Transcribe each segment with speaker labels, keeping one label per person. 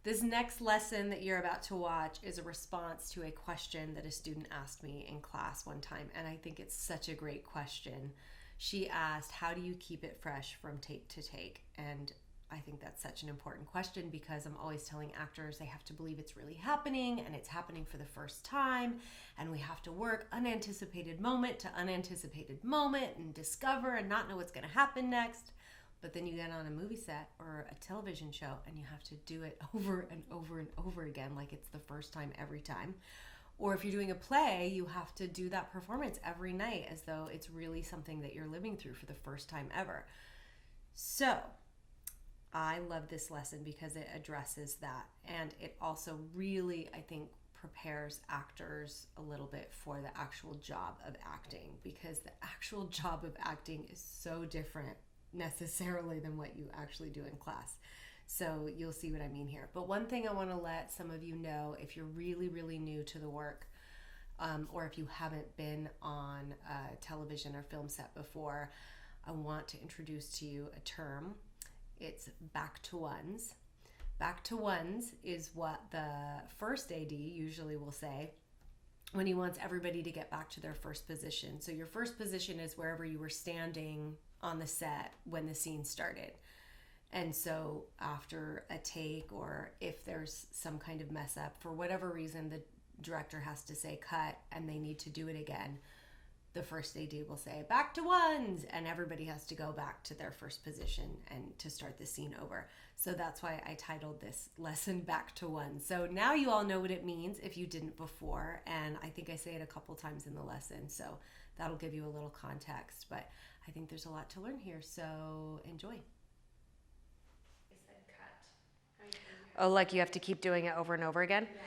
Speaker 1: This next lesson that you're about to watch is a response to a question that a student asked me in class one time, and I think it's such a great question. She asked, how do you keep it fresh from take to take? And I think that's such an important question because I'm always telling actors they have to believe it's really happening and it's happening for the first time, and we have to work unanticipated moment to unanticipated moment and discover and not know what's going to happen next. But then you get on a movie set or a television show and you have to do it over and over and over again like it's the first time every time. Or if you're doing a play, you have to do that performance every night as though it's really something that you're living through for the first time ever. So I love this lesson because it addresses that. And it also really, I think, prepares actors a little bit for the actual job of acting, because the actual job of acting is so different necessarily than what you actually do in class. So you'll see what I mean here. But one thing I want to let some of you know, if you're really, really new to the work, or if you haven't been on a television or film set before, I want to introduce to you a term. It's back to ones. Back to ones is what the first AD usually will say when he wants everybody to get back to their first position. So your first position is wherever you were standing on the set when the scene started. And so after a take, or if there's some kind of mess up, for whatever reason, the director has to say cut and they need to do it again, the first AD will say back to ones, and everybody has to go back to their first position and to start the scene over. So that's why I titled this lesson Back to Ones. So now you all know what it means if you didn't before, and I think I say it a couple times in the lesson, so that'll give you a little context. But I think there's a lot to learn here, so enjoy. Oh, like you have to keep doing it over and over again? Yeah.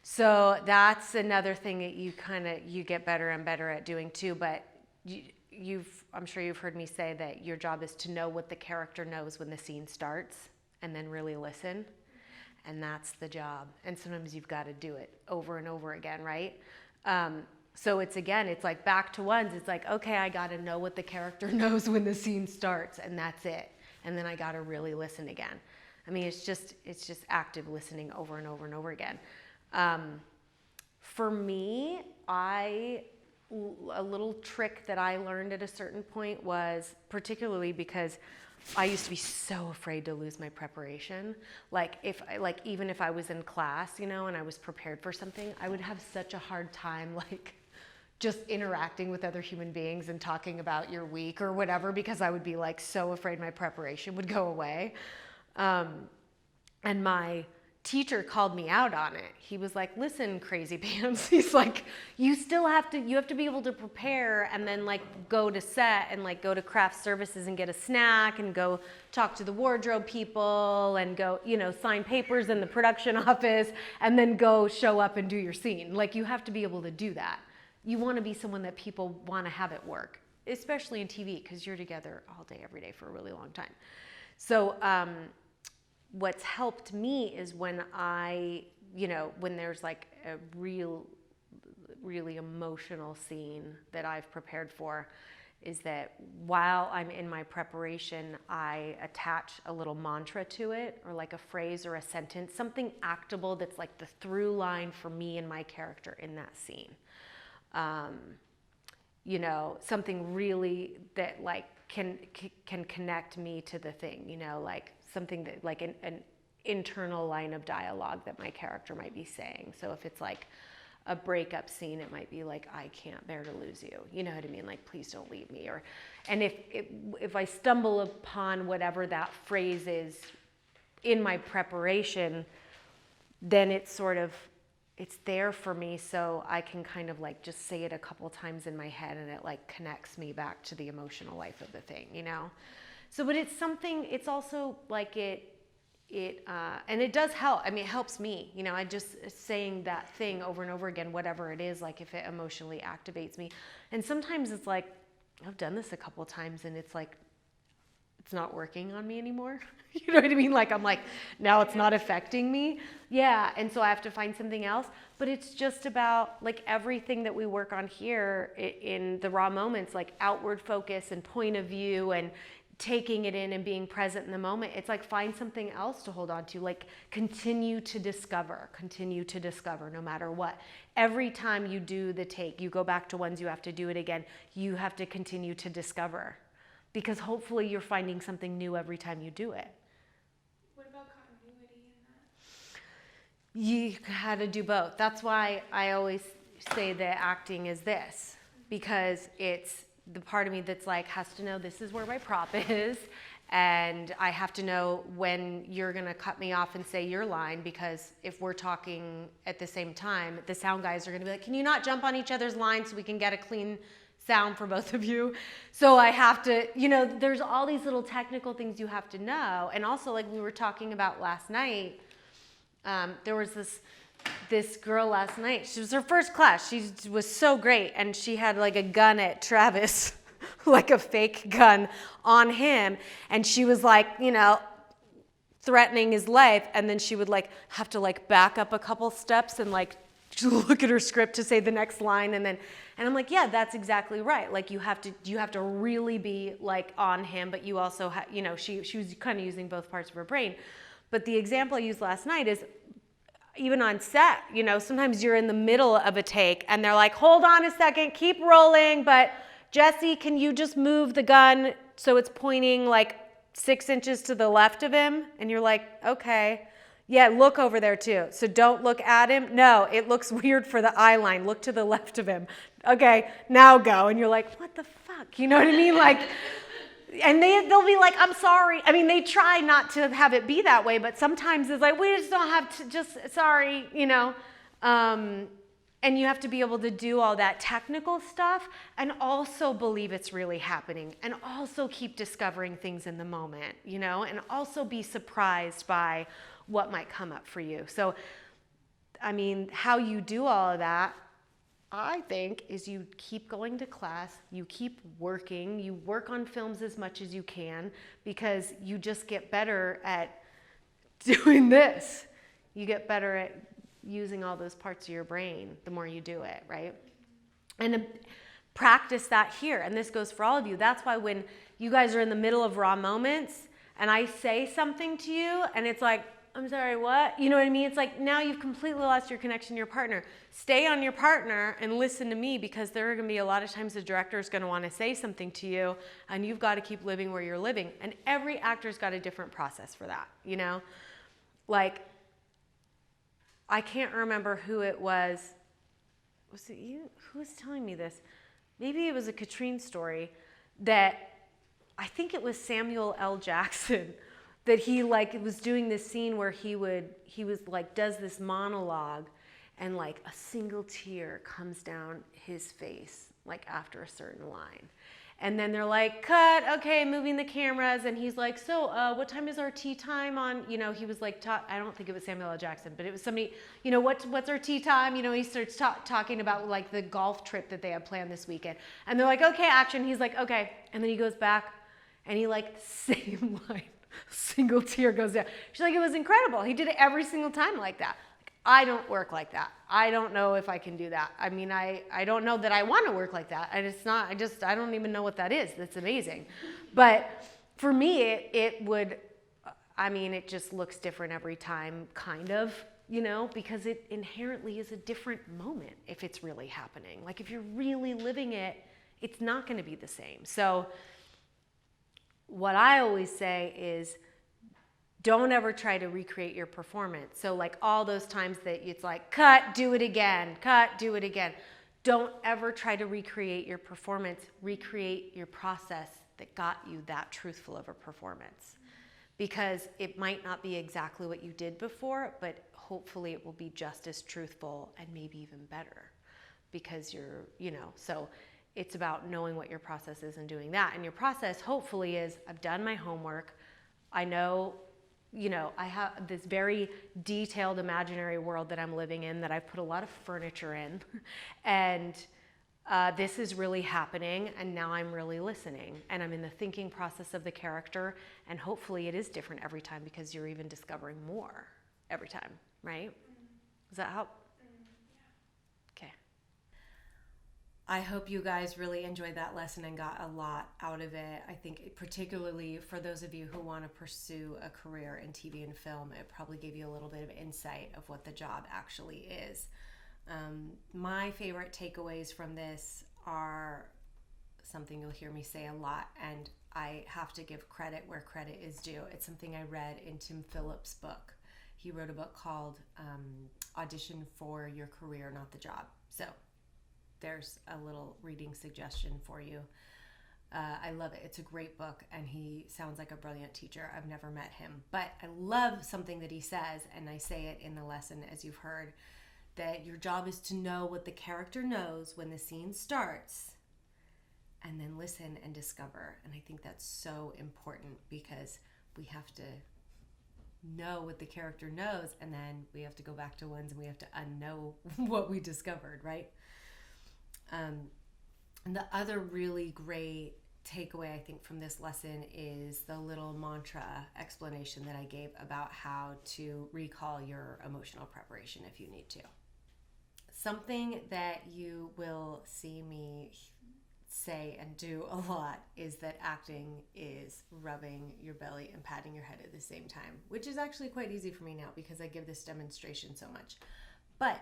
Speaker 1: So that's another thing that you get better and better at doing too. But I'm sure you've heard me say that your job is to know what the character knows when the scene starts, and then really listen. And that's the job. And sometimes you've got to do it over and over again, right? So it's like back to ones. It's like, okay, I got to know what the character knows when the scene starts, and that's it. And then I got to really listen again. I mean, it's just active listening over and over and over again. For me, a little trick that I learned at a certain point was, particularly because I used to be so afraid to lose my preparation. Even if I was in class, and I was prepared for something, I would have such a hard time, just interacting with other human beings and talking about your week or whatever, because I would be so afraid my preparation would go away. And my teacher called me out on it. He was like, listen, crazy pants. He's like, you have to be able to prepare and then go to set and go to craft services and get a snack and go talk to the wardrobe people and go, sign papers in the production office and then go show up and do your scene. You have to be able to do that. You want to be someone that people want to have at work, especially in TV, because you're together all day, every day for a really long time. So, what's helped me is when when there's a really emotional scene that I've prepared for, is that while I'm in my preparation, I attach a little mantra to it, or a phrase or a sentence, something actable that's the through line for me and my character in that scene. Something really that can connect me to the thing, something that an internal line of dialogue that my character might be saying. So if it's a breakup scene, it might be I can't bear to lose you. You know what I mean? Please don't leave me. And if I stumble upon whatever that phrase is in my preparation, then it's there for me, so I can kind of just say it a couple times in my head, and it connects me back to the emotional life of the thing, So, but it's something, it's also and it does help. I mean, it helps me, I just saying that thing over and over again, whatever it is, if it emotionally activates me. And sometimes it's I've done this a couple times and it's it's not working on me anymore. You know what I mean? I'm now it's not affecting me. Yeah. And so I have to find something else. But it's just about everything that we work on here in the raw moments, outward focus and point of view and taking it in and being present in the moment. It's like find something else to hold on to. Like continue to discover no matter what. Every time you do the take, you go back to ones you have to do it again. You have to continue to discover because hopefully you're finding something new every time you do it.
Speaker 2: What about continuity in that?
Speaker 1: You had to do both. That's why I always say that acting is this, because it's the part of me that's like has to know this is where my prop is, and I have to know when you're gonna cut me off and say your line, because if we're talking at the same time, the sound guys are gonna be like, can you not jump on each other's lines so we can get a clean sound for both of you? So I have to, there's all these little technical things you have to know. And also, like we were talking about last night, there was this girl last night. She was her first class. She was so great. And she had like a gun at Travis, like a fake gun on him. And she was like, threatening his life. And then she would like have to like back up a couple steps and like look at her script to say the next line. And I'm like, yeah, that's exactly right. Like you have to really be like on him, but you also she was kind of using both parts of her brain. But the example I used last night is, even on set, sometimes you're in the middle of a take and they're like, hold on a second, keep rolling, but Jesse, can you just move the gun so it's pointing like 6 inches to the left of him? And you're like, okay. Yeah, look over there too. So don't look at him. No, it looks weird for the eye line. Look to the left of him. Okay, now go. And you're like, what the fuck? You know what I mean? Like, and they'll be like, I'm sorry. I mean, they try not to have it be that way, but sometimes it's like, we just don't have to, just sorry, and you have to be able to do all that technical stuff and also believe it's really happening and also keep discovering things in the moment, and also be surprised by what might come up for you. So, I mean, how you do all of that, I think, is you keep going to class, you keep working, you work on films as much as you can, because you just get better at doing this. You get better at using all those parts of your brain the more you do it, right? And practice that here. And this goes for all of you. That's why when you guys are in the middle of raw moments and I say something to you and it's like, I'm sorry, what? You know what I mean? It's like now you've completely lost your connection to your partner. Stay on your partner and listen to me, because there are going to be a lot of times the director is going to want to say something to you and you've got to keep living where you're living. And every actor's got a different process for that, Like, I can't remember who it was. Was it you? Who was telling me this? Maybe it was a Katrine story that I think it was Samuel L. Jackson, that he was doing this scene where he was like does this monologue and like a single tear comes down his face like after a certain line. And then they're like, cut, okay, moving the cameras. And he's like, so what time is our tea time on, he was like, I don't think it was Samuel L. Jackson, but it was somebody, what's our tea time? He starts talking about like the golf trip that they have planned this weekend. And they're like, okay, action. He's like, okay. And then he goes back and he like, same line, single tear goes down. She's like, it was incredible. He did it every single time like that. I don't work like that. I don't know if I can do that. I mean, I don't know that I want to work like that. And it's not, I don't even know what that is. That's amazing. But for me, it just looks different every time, kind of, because it inherently is a different moment if it's really happening. Like if you're really living it, it's not going to be the same. So what I always say is, don't ever try to recreate your performance. So like all those times that it's like, cut, do it again, cut, do it again. Don't ever try to recreate your performance. Recreate your process that got you that truthful of a performance. Because it might not be exactly what you did before, but hopefully it will be just as truthful and maybe even better. Because so it's about knowing what your process is and doing that. And your process hopefully is, I've done my homework. I know, I have this very detailed imaginary world that I'm living in that I've put a lot of furniture in. And this is really happening. And now I'm really listening. And I'm in the thinking process of the character. And hopefully it is different every time, because you're even discovering more every time, right? Does that help? Okay. I hope you guys really enjoyed that lesson and got a lot out of it. I think particularly for those of you who want to pursue a career in TV and film, it probably gave you a little bit of insight of what the job actually is. My favorite takeaways from this are something you'll hear me say a lot, and I have to give credit where credit is due. It's something I read in Tim Phillips' book. He wrote a book called Audition for Your Career, Not the Job. So there's a little reading suggestion for you. I love it. It's a great book, and he sounds like a brilliant teacher. I've never met him, but I love something that he says, and I say it in the lesson, as you've heard, that your job is to know what the character knows when the scene starts, and then listen and discover. And I think that's so important, because we have to know what the character knows, and then we have to go back to ones and we have to unknow what we discovered, right? And the other really great takeaway, I think, from this lesson is the little mantra explanation that I gave about how to recall your emotional preparation if you need to. Something that you will see me say and do a lot is that acting is rubbing your belly and patting your head at the same time, which is actually quite easy for me now because I give this demonstration so much. But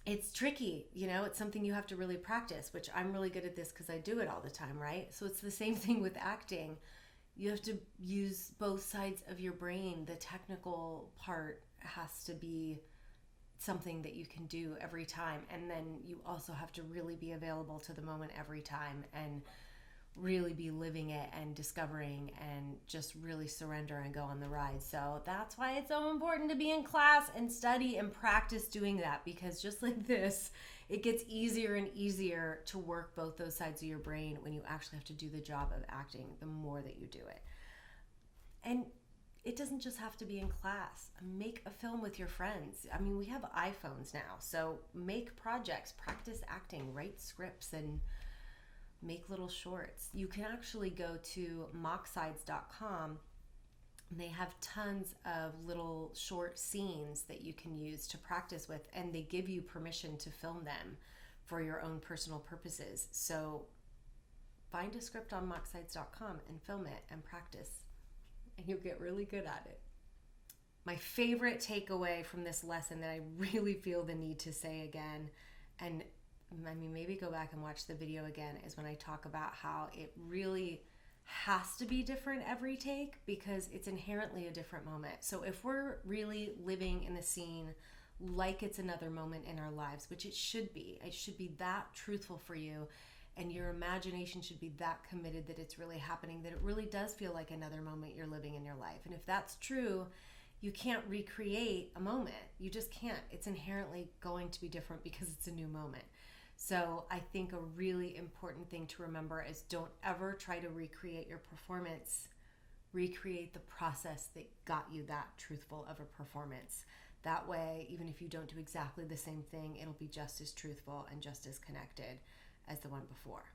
Speaker 1: it's tricky, it's something you have to really practice, which I'm really good at this because I do it all the time, right? So it's the same thing with acting. You have to use both sides of your brain. The technical part has to be something that you can do every time, and then you also have to really be available to the moment every time and really be living it and discovering and just really surrender and go on the ride. So that's why it's so important to be in class and study and practice doing that, because just like this, it gets easier and easier to work both those sides of your brain when you actually have to do the job of acting, the more that you do it. And it doesn't just have to be in class. Make a film with your friends. I mean, we have iPhones now, so make projects, practice acting, write scripts, and make little shorts. You can actually go to mockscience.com. They have tons of little short scenes that you can use to practice with, and they give you permission to film them for your own personal purposes. So find a script on mockscience.com and film it and practice, and you'll get really good at it. My favorite takeaway from this lesson that I really feel the need to say again, and maybe go back and watch the video again, is when I talk about how it really has to be different every take because it's inherently a different moment. So if we're really living in the scene like it's another moment in our lives, which it should be that truthful for you, and your imagination should be that committed that it's really happening, that it really does feel like another moment you're living in your life. And if that's true, you can't recreate a moment. You just can't. It's inherently going to be different because it's a new moment. So I think a really important thing to remember is don't ever try to recreate your performance. Recreate the process that got you that truthful of a performance. That way, even if you don't do exactly the same thing, it'll be just as truthful and just as connected as the one before.